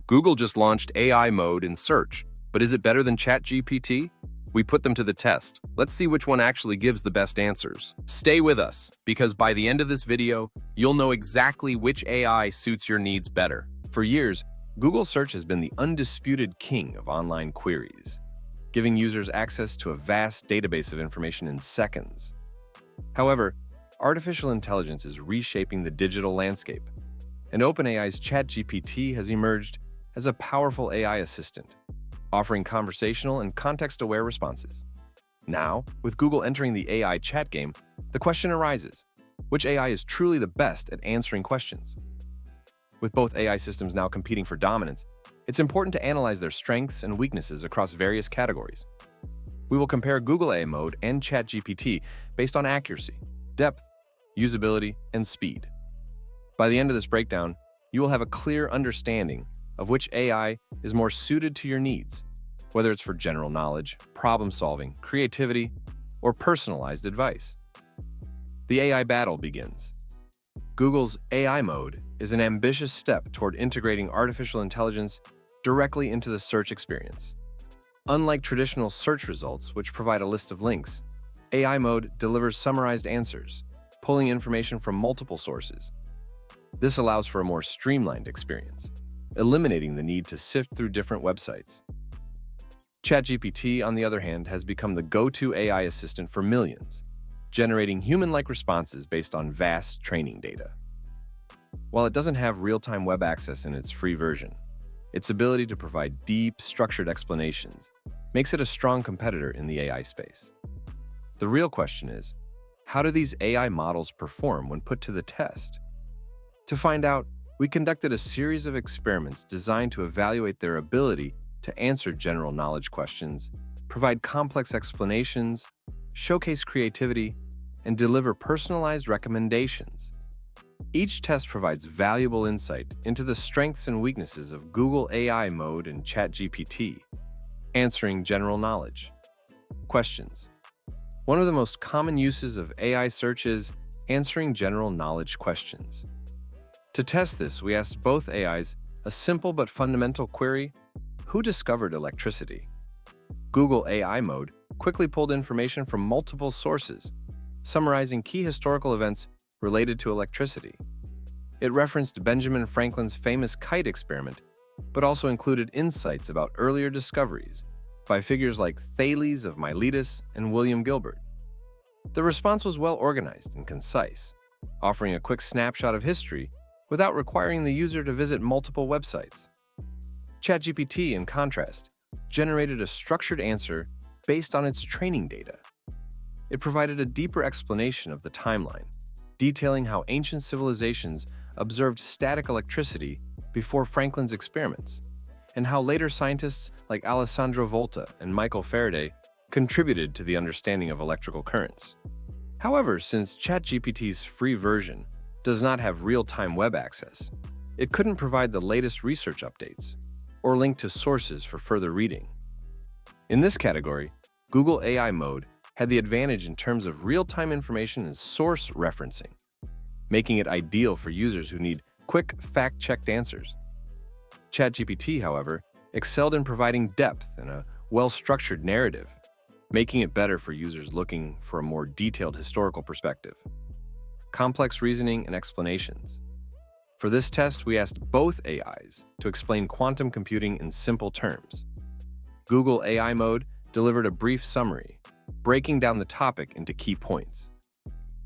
Google just launched AI mode in search, but is it better than ChatGPT? We put them to the test. Let's see which one actually gives the best answers. Stay with us, because by the end of this video, you'll know exactly which AI suits your needs better. For years, Google Search has been the undisputed king of online queries, giving users access to a vast database of information in seconds. However, artificial intelligence is reshaping the digital landscape, and OpenAI's ChatGPT has emerged as a powerful AI assistant, offering conversational and context-aware responses. Now, with Google entering the AI chat game, the question arises, which AI is truly the best at answering questions? With both AI systems now competing for dominance, it's important to analyze their strengths and weaknesses across various categories. We will compare Google AI mode and ChatGPT based on accuracy, depth, usability, and speed. By the end of this breakdown, you will have a clear understanding of which AI is more suited to your needs, whether it's for general knowledge, problem-solving, creativity, or personalized advice. The AI battle begins. Google's AI mode is an ambitious step toward integrating artificial intelligence directly into the search experience. Unlike traditional search results, which provide a list of links, AI mode delivers summarized answers, pulling information from multiple sources. This allows for a more streamlined experience, eliminating the need to sift through different websites. ChatGPT, on the other hand, has become the go-to AI assistant for millions, generating human-like responses based on vast training data. While it doesn't have real-time web access in its free version, its ability to provide deep, structured explanations makes it a strong competitor in the AI space. The real question is, how do these AI models perform when put to the test? To find out, we conducted a series of experiments designed to evaluate their ability to answer general knowledge questions, provide complex explanations, showcase creativity, and deliver personalized recommendations. Each test provides valuable insight into the strengths and weaknesses of Google AI mode and ChatGPT. Answering general knowledge questions. One of the most common uses of AI search is answering general knowledge questions. To test this, we asked both AIs a simple but fundamental query: who discovered electricity? Google AI mode quickly pulled information from multiple sources, summarizing key historical events related to electricity. It referenced Benjamin Franklin's famous kite experiment, but also included insights about earlier discoveries by figures like Thales of Miletus and William Gilbert. The response was well organized and concise, offering a quick snapshot of history without requiring the user to visit multiple websites. ChatGPT, in contrast, generated a structured answer based on its training data. It provided a deeper explanation of the timeline, detailing how ancient civilizations observed static electricity before Franklin's experiments, and how later scientists like Alessandro Volta and Michael Faraday contributed to the understanding of electrical currents. However, since ChatGPT's free version does not have real-time web access, it couldn't provide the latest research updates or link to sources for further reading. In this category, Google AI mode had the advantage in terms of real-time information and source referencing, making it ideal for users who need quick, fact-checked answers. ChatGPT, however, excelled in providing depth and a well-structured narrative, making it better for users looking for a more detailed historical perspective. Complex reasoning and explanations. For this test, we asked both AIs to explain quantum computing in simple terms. Google AI mode delivered a brief summary, breaking down the topic into key points.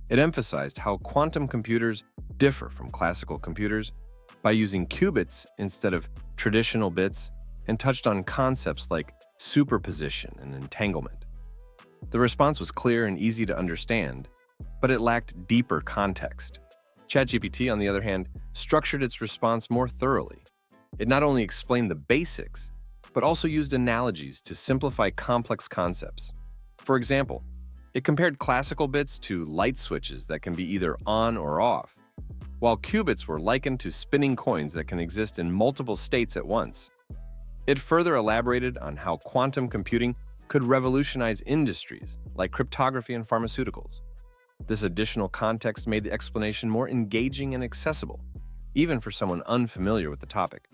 It emphasized how quantum computers differ from classical computers by using qubits instead of traditional bits, and touched on concepts like superposition and entanglement. The response was clear and easy to understand, but it lacked deeper context. ChatGPT, on the other hand, structured its response more thoroughly. It not only explained the basics, but also used analogies to simplify complex concepts. For example, it compared classical bits to light switches that can be either on or off, while qubits were likened to spinning coins that can exist in multiple states at once. It further elaborated on how quantum computing could revolutionize industries like cryptography and pharmaceuticals. This additional context made the explanation more engaging and accessible, even for someone unfamiliar with the topic.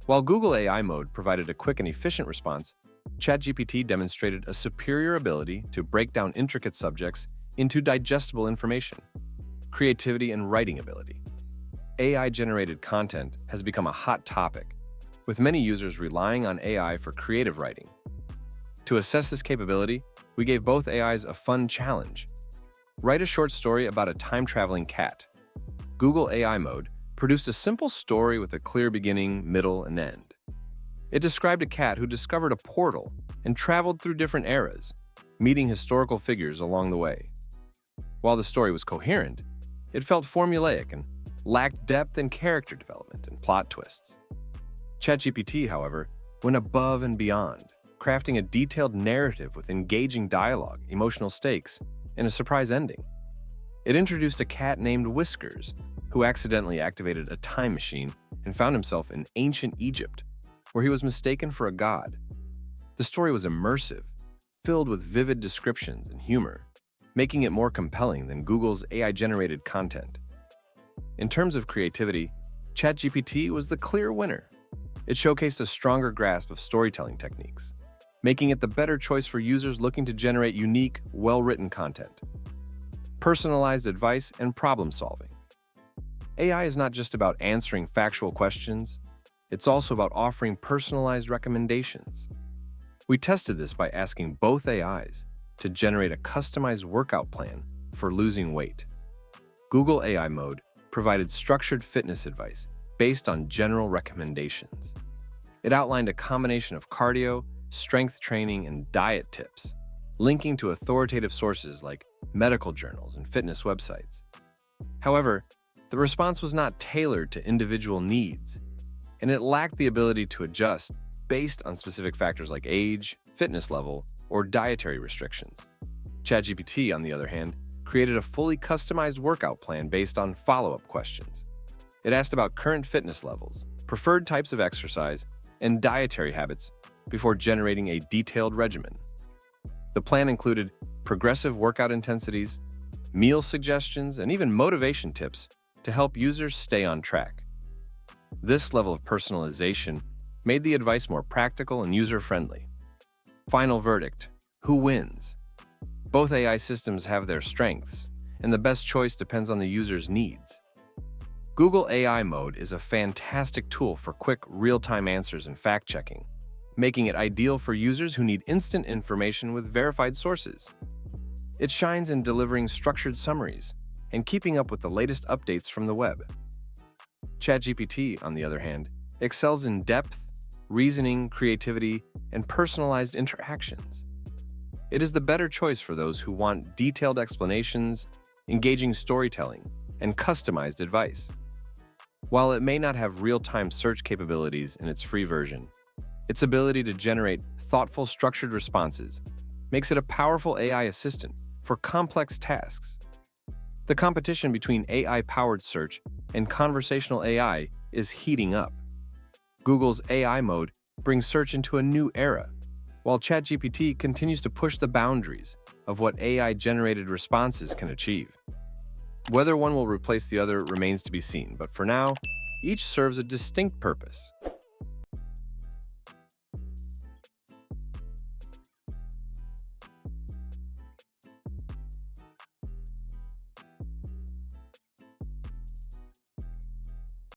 While Google AI mode provided a quick and efficient response, ChatGPT demonstrated a superior ability to break down intricate subjects into digestible information, creativity, and writing ability. AI-generated content has become a hot topic, with many users relying on AI for creative writing. To assess this capability, we gave both AIs a fun challenge. Write a short story about a time-traveling cat. Google AI mode produced a simple story with a clear beginning, middle, and end. It described a cat who discovered a portal and traveled through different eras, meeting historical figures along the way. While the story was coherent, it felt formulaic and lacked depth in character development and plot twists. ChatGPT, however, went above and beyond, crafting a detailed narrative with engaging dialogue, emotional stakes, and a surprise ending. It introduced a cat named Whiskers, who accidentally activated a time machine and found himself in ancient Egypt, where he was mistaken for a god. The story was immersive, filled with vivid descriptions and humor, making it more compelling than Google's AI-generated content. In terms of creativity, ChatGPT was the clear winner. It showcased a stronger grasp of storytelling techniques, making it the better choice for users looking to generate unique, well-written content. Personalized advice and problem solving. AI is not just about answering factual questions, it's also about offering personalized recommendations. We tested this by asking both AIs to generate a customized workout plan for losing weight. Google AI mode provided structured fitness advice based on general recommendations. It outlined a combination of cardio, strength training, and diet tips, linking to authoritative sources like medical journals and fitness websites. However, the response was not tailored to individual needs, and it lacked the ability to adjust based on specific factors like age, fitness level, or dietary restrictions. ChatGPT, on the other hand, created a fully customized workout plan based on follow-up questions. It asked about current fitness levels, preferred types of exercise, and dietary habits before generating a detailed regimen. The plan included progressive workout intensities, meal suggestions, and even motivation tips to help users stay on track. This level of personalization made the advice more practical and user-friendly. Final verdict: who wins? Both AI systems have their strengths, and the best choice depends on the user's needs. Google AI mode is a fantastic tool for quick, real-time answers and fact-checking, making it ideal for users who need instant information with verified sources. It shines in delivering structured summaries and keeping up with the latest updates from the web. ChatGPT, on the other hand, excels in depth, reasoning, creativity, and personalized interactions. It is the better choice for those who want detailed explanations, engaging storytelling, and customized advice. While it may not have real-time search capabilities in its free version, its ability to generate thoughtful, structured responses makes it a powerful AI assistant for complex tasks. The competition between AI-powered search and conversational AI is heating up. Google's AI mode brings search into a new era, while ChatGPT continues to push the boundaries of what AI-generated responses can achieve. Whether one will replace the other remains to be seen, but for now, each serves a distinct purpose.